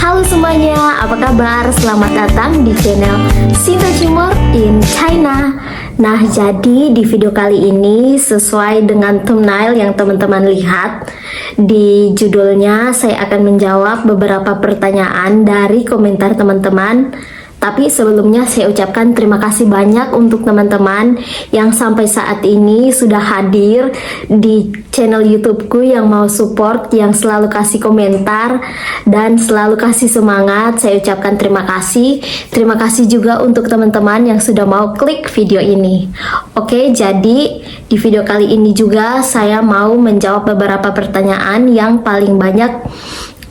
Halo semuanya, apa kabar? Selamat datang di channel Sinta Cimor in China. Nah, jadi di video kali ini sesuai dengan thumbnail yang teman-teman lihat, di judulnya saya akan menjawab beberapa pertanyaan dari komentar teman-teman. Tapi sebelumnya saya ucapkan terima kasih banyak untuk teman-teman yang sampai saat ini sudah hadir di channel YouTubeku, yang mau support, yang selalu kasih komentar dan selalu kasih semangat. Saya ucapkan terima kasih. Terima kasih juga untuk teman-teman yang sudah mau klik video ini. Oke, jadi di video kali ini juga saya mau menjawab beberapa pertanyaan yang paling banyak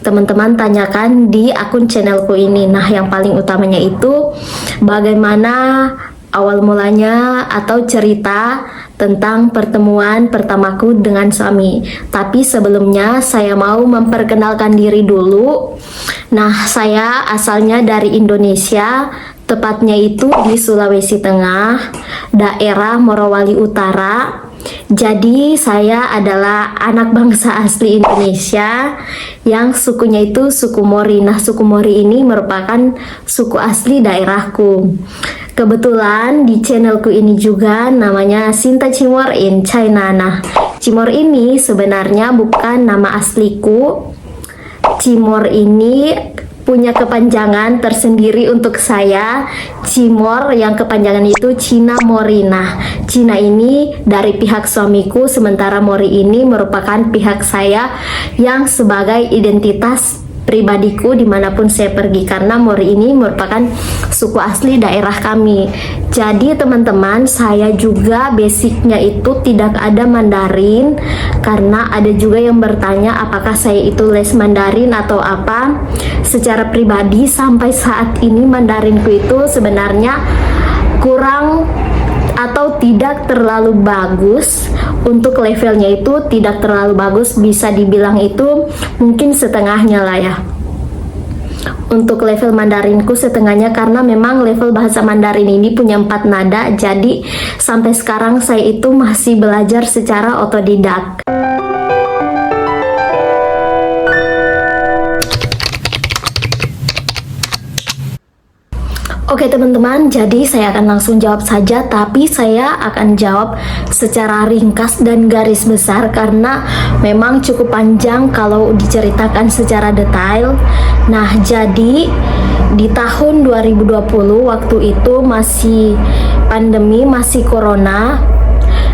teman-teman tanyakan di akun channelku ini. Nah, yang paling utamanya itu bagaimana awal mulanya atau cerita tentang pertemuan pertamaku dengan suami. Tapi sebelumnya saya mau memperkenalkan diri dulu. Nah, saya asalnya dari Indonesia, tepatnya itu di Sulawesi Tengah, daerah Morowali Utara. Jadi saya adalah anak bangsa asli Indonesia yang sukunya itu suku Mori. Nah, suku Mori ini merupakan suku asli daerahku. Kebetulan di channelku ini juga namanya Sinta Cimor in China. Nah, Cimor ini sebenarnya bukan nama asliku. Cimor ini punya kepanjangan tersendiri untuk saya. Cimor yang kepanjangan itu Cina Mori. Nah, Cina ini dari pihak suamiku, sementara Mori ini merupakan pihak saya yang sebagai identitas pribadiku dimanapun saya pergi, karena Mori ini merupakan suku asli daerah kami. Jadi teman-teman, saya juga basicnya itu tidak ada Mandarin, karena ada juga yang bertanya apakah saya itu les Mandarin atau apa. Secara pribadi sampai saat ini Mandarinku itu sebenarnya kurang atau tidak terlalu bagus. Untuk levelnya itu tidak terlalu bagus, bisa dibilang itu mungkin setengahnya lah ya. Untuk level Mandarinku setengahnya, karena memang level bahasa Mandarin ini punya 4 nada. Jadi sampai sekarang saya itu masih belajar secara otodidak. Oke teman-teman, jadi saya akan langsung jawab saja, tapi saya akan jawab secara ringkas dan garis besar karena memang cukup panjang kalau diceritakan secara detail. Nah, jadi di tahun 2020 waktu itu masih pandemi, masih corona.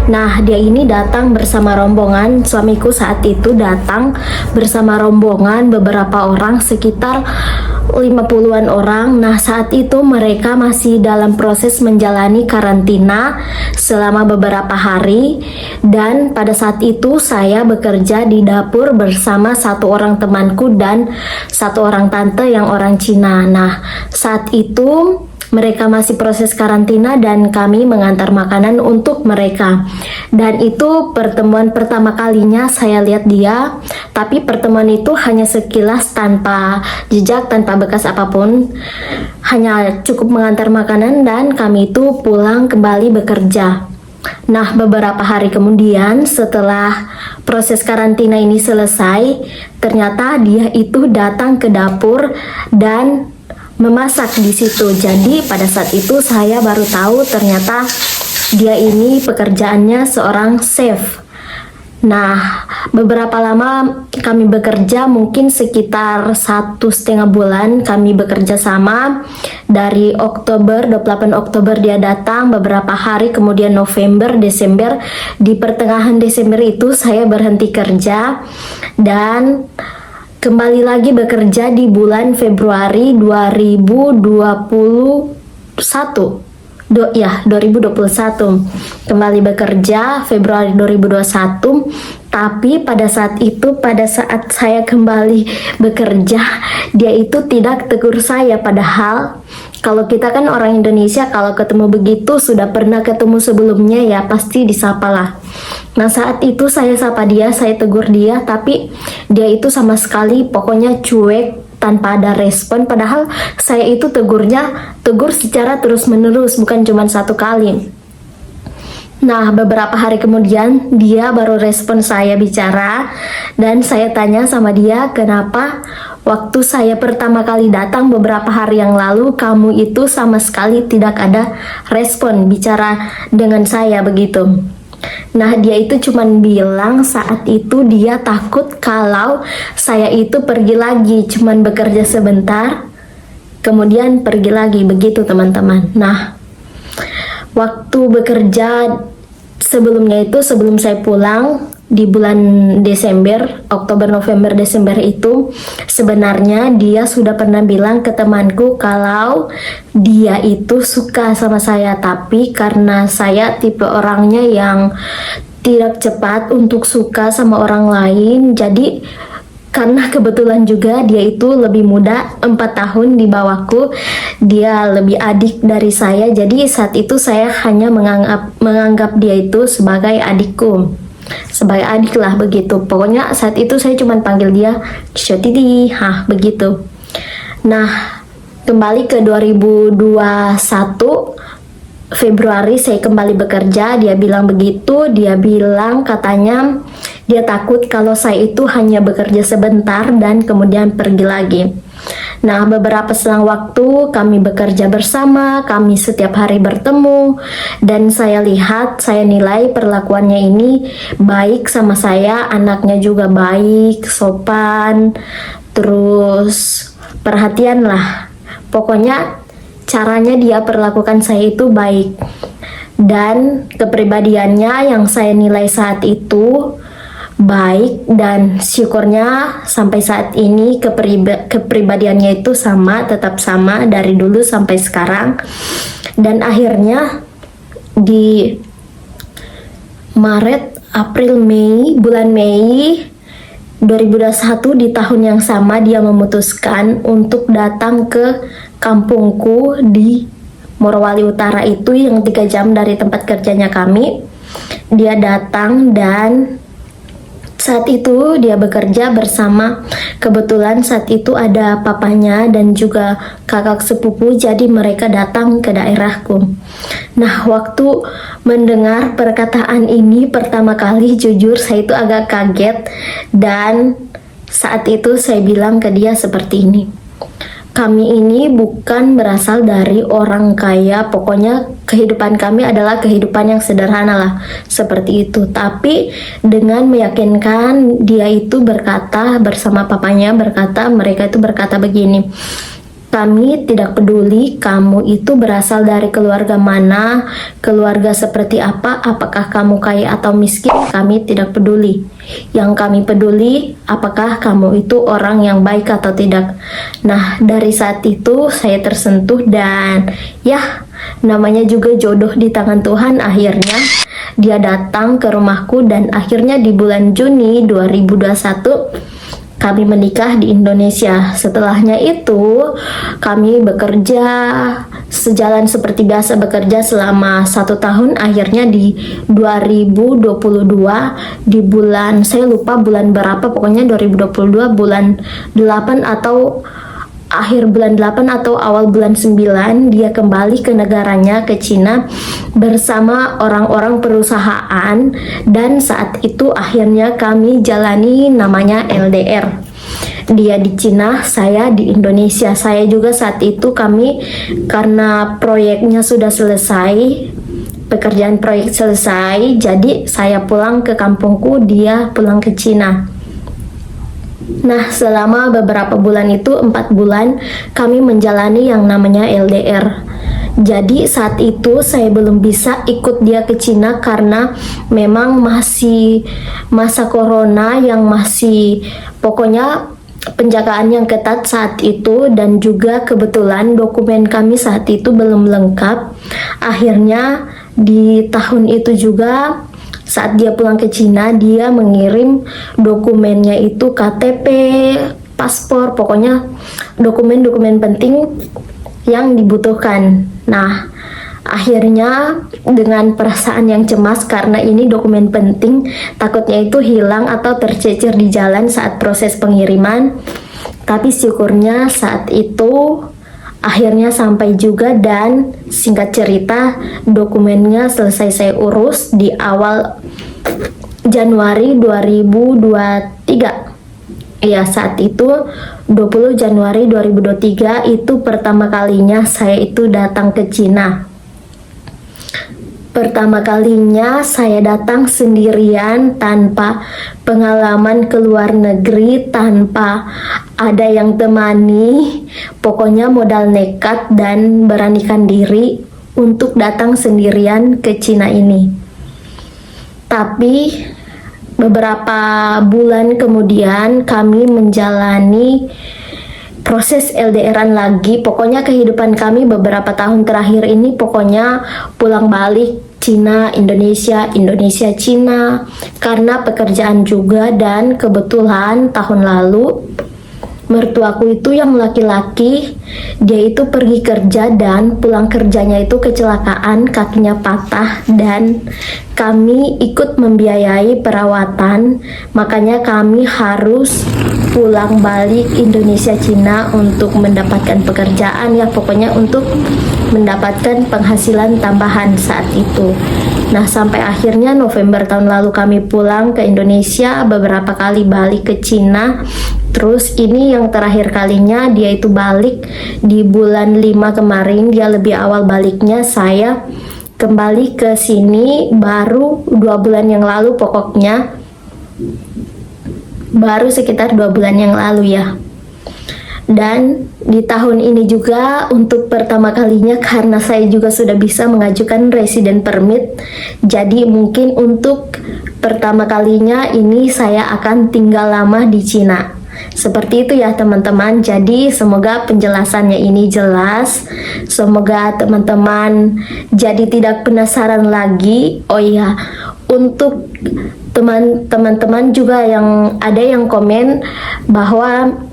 Nah, dia ini datang bersama rombongan, suamiku saat itu datang bersama rombongan beberapa orang, sekitar 50-an orang. Nah, saat itu mereka masih dalam proses menjalani karantina selama beberapa hari, dan pada saat itu saya bekerja di dapur bersama satu orang temanku dan satu orang tante yang orang Cina. Nah, saat itu mereka masih proses karantina dan kami mengantar makanan untuk mereka. Dan itu pertemuan pertama kalinya saya lihat dia. Tapi pertemuan itu hanya sekilas, tanpa jejak, tanpa bekas apapun. Hanya cukup mengantar makanan dan kami itu pulang kembali bekerja. Nah, beberapa hari kemudian setelah proses karantina ini selesai, ternyata dia itu datang ke dapur dan memasak di situ. Jadi pada saat itu saya baru tahu ternyata dia ini pekerjaannya seorang chef. Nah, beberapa lama kami bekerja, mungkin sekitar 1,5 bulan kami bekerja sama. Dari Oktober, 28 Oktober dia datang, beberapa hari kemudian November, Desember. Di pertengahan Desember itu saya berhenti kerja dan kembali lagi bekerja di bulan Februari 2021. 2021 kembali bekerja Februari 2021. Tapi pada saat itu, pada saat saya kembali bekerja, dia itu tidak tegur saya. Padahal kalau kita kan orang Indonesia, kalau ketemu begitu sudah pernah ketemu sebelumnya ya pasti disapa lah. Nah, saat itu saya sapa dia, saya tegur dia, tapi dia itu sama sekali pokoknya cuek, tanpa ada respon. Padahal saya itu tegur secara terus menerus, bukan cuma satu kali. Nah, beberapa hari kemudian dia baru respon saya bicara, dan saya tanya sama dia, kenapa Waktu saya pertama kali datang beberapa hari yang lalu, kamu itu sama sekali tidak ada respon bicara dengan saya begitu. Nah, dia itu cuman bilang saat itu dia takut kalau saya itu pergi lagi, cuman bekerja sebentar, kemudian pergi lagi begitu teman-teman. Nah, waktu bekerja sebelumnya itu, sebelum saya pulang di bulan Desember, Oktober, November, Desember itu, sebenarnya dia sudah pernah bilang ke temanku kalau dia itu suka sama saya, tapi karena saya tipe orangnya yang tidak cepat untuk suka sama orang lain, jadi karena kebetulan juga dia itu lebih muda, 4 tahun di bawahku, dia lebih adik dari saya, jadi saat itu saya hanya menganggap dia itu sebagai adikku, sebagai adik lah begitu. Pokoknya saat itu saya cuma panggil dia Titi, begitu. Nah, kembali ke 2021 Februari saya kembali bekerja, dia bilang begitu, dia bilang katanya dia takut kalau saya itu hanya bekerja sebentar dan kemudian pergi lagi. Nah, beberapa selang waktu kami bekerja bersama, kami setiap hari bertemu, dan saya lihat, saya nilai perlakuannya ini baik sama saya, anaknya juga baik, sopan, terus perhatian lah. Pokoknya caranya dia perlakukan saya itu baik, dan kepribadiannya yang saya nilai saat itu baik, dan syukurnya sampai saat ini kepribadiannya itu sama, tetap sama dari dulu sampai sekarang. Dan akhirnya di Maret, April, Mei, bulan Mei 2021 di tahun yang sama dia memutuskan untuk datang ke kampungku di Morowali Utara itu yang 3 jam dari tempat kerjanya kami. Dia datang dan saat itu dia bekerja bersama, kebetulan saat itu ada papanya dan juga kakak sepupu, jadi mereka datang ke daerahku. Nah, waktu mendengar perkataan ini pertama kali, jujur saya itu agak kaget, dan saat itu saya bilang ke dia seperti ini, kami ini bukan berasal dari orang kaya, pokoknya kehidupan kami adalah kehidupan yang sederhana lah, seperti itu. Tapi dengan meyakinkan, dia itu berkata bersama papanya, mereka itu berkata begini, kami tidak peduli kamu itu berasal dari keluarga mana, keluarga seperti apa, apakah kamu kaya atau miskin, kami tidak peduli. Yang kami peduli, apakah kamu itu orang yang baik atau tidak. Nah, dari saat itu saya tersentuh, dan ya, namanya juga jodoh di tangan Tuhan. Akhirnya dia datang ke rumahku, dan akhirnya di bulan Juni 2021 kami menikah di Indonesia. Setelahnya itu kami bekerja sejalan seperti biasa, bekerja selama 1 tahun. Akhirnya di 2022 di bulan, saya lupa bulan berapa, pokoknya 2022 bulan 8 atau akhir bulan 8 atau awal bulan 9 dia kembali ke negaranya, ke Cina bersama orang-orang perusahaan, dan saat itu akhirnya kami jalani namanya LDR. Dia di Cina, saya di Indonesia. Saya juga saat itu kami, karena proyeknya sudah selesai, pekerjaan proyek selesai, jadi saya pulang ke kampungku, dia pulang ke Cina. Nah, selama beberapa bulan itu, 4 bulan, kami menjalani yang namanya LDR. Jadi saat itu saya belum bisa ikut dia ke Cina karena memang masih masa corona yang masih, pokoknya penjagaan yang ketat saat itu, dan juga kebetulan dokumen kami saat itu belum lengkap. Akhirnya di tahun itu juga, saat dia pulang ke Cina, dia mengirim dokumennya itu KTP, paspor, pokoknya dokumen-dokumen penting yang dibutuhkan. Nah, akhirnya dengan perasaan yang cemas karena ini dokumen penting, takutnya itu hilang atau tercecer di jalan saat proses pengiriman. Tapi syukurnya saat itu akhirnya sampai juga, dan singkat cerita dokumennya selesai saya urus di awal Januari 2023. Ya, saat itu 20 Januari 2023 itu pertama kalinya saya itu datang ke Cina. Pertama kalinya saya datang sendirian tanpa pengalaman ke luar negeri, tanpa ada yang temani. Pokoknya modal nekat dan beranikan diri untuk datang sendirian ke Cina ini. Tapi beberapa bulan kemudian kami menjalani proses LDRan lagi. Pokoknya kehidupan kami beberapa tahun terakhir ini pokoknya pulang balik Cina, Indonesia, Indonesia, Cina, karena pekerjaan juga. Dan kebetulan tahun lalu mertuaku itu yang laki-laki, dia itu pergi kerja dan pulang kerjanya itu kecelakaan, kakinya patah, dan kami ikut membiayai perawatan. Makanya kami harus pulang balik Indonesia Cina untuk mendapatkan pekerjaan, ya pokoknya untuk mendapatkan penghasilan tambahan saat itu. Nah, sampai akhirnya November tahun lalu kami pulang ke Indonesia, beberapa kali balik ke Cina. Terus ini yang terakhir kalinya dia itu balik di bulan 5 kemarin, dia lebih awal baliknya. Saya kembali ke sini baru 2 bulan yang lalu, pokoknya baru sekitar 2 bulan yang lalu ya. Dan di tahun ini juga untuk pertama kalinya, karena saya juga sudah bisa mengajukan resident permit, jadi mungkin untuk pertama kalinya ini saya akan tinggal lama di Cina. Seperti itu ya teman-teman. Jadi semoga penjelasannya ini jelas, semoga teman-teman jadi tidak penasaran lagi. Oh iya, untuk teman-teman juga yang ada yang komen bahwa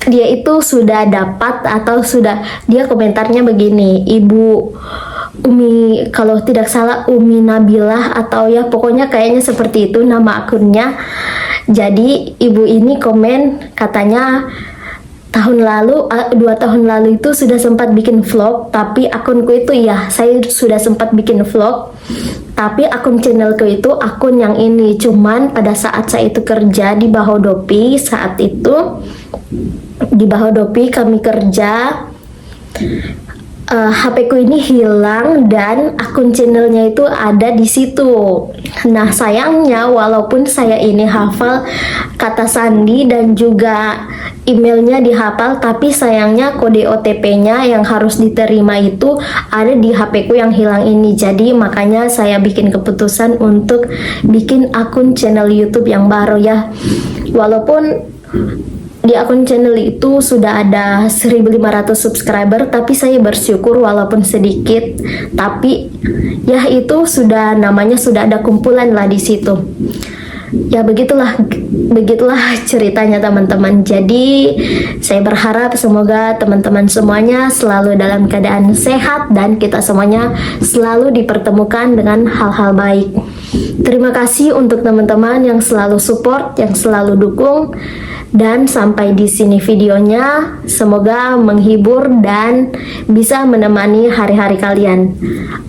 dia itu sudah dapat atau sudah, dia komentarnya begini, Ibu Umi, kalau tidak salah Umi Nabilah atau ya pokoknya kayaknya seperti itu nama akunnya. Jadi ibu ini komen katanya tahun lalu, 2 tahun lalu itu sudah sempat bikin vlog, tapi akunku itu ya saya sudah sempat bikin vlog, tapi akun channelku itu akun yang ini. Cuman pada saat saya itu kerja di Bahodopi, saat itu di Bahodopi kami kerja, HP ku ini hilang dan akun channelnya itu ada di situ. Nah sayangnya walaupun saya ini hafal kata sandi dan juga emailnya dihafal, tapi sayangnya kode OTP-nya yang harus diterima itu ada di HP ku yang hilang ini. Jadi makanya saya bikin keputusan untuk bikin akun channel YouTube yang baru ya. Walaupun di akun channel itu sudah ada 1.500 subscriber, tapi saya bersyukur walaupun sedikit, tapi ya itu sudah namanya sudah ada kumpulan lah di situ. Ya begitulah ceritanya teman-teman. Jadi saya berharap semoga teman-teman semuanya selalu dalam keadaan sehat dan kita semuanya selalu dipertemukan dengan hal-hal baik. Terima kasih untuk teman-teman yang selalu support, yang selalu dukung. Dan sampai di sini videonya, semoga menghibur dan bisa menemani hari-hari kalian.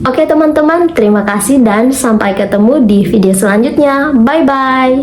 Oke teman-teman, terima kasih dan sampai ketemu di video selanjutnya. Bye bye.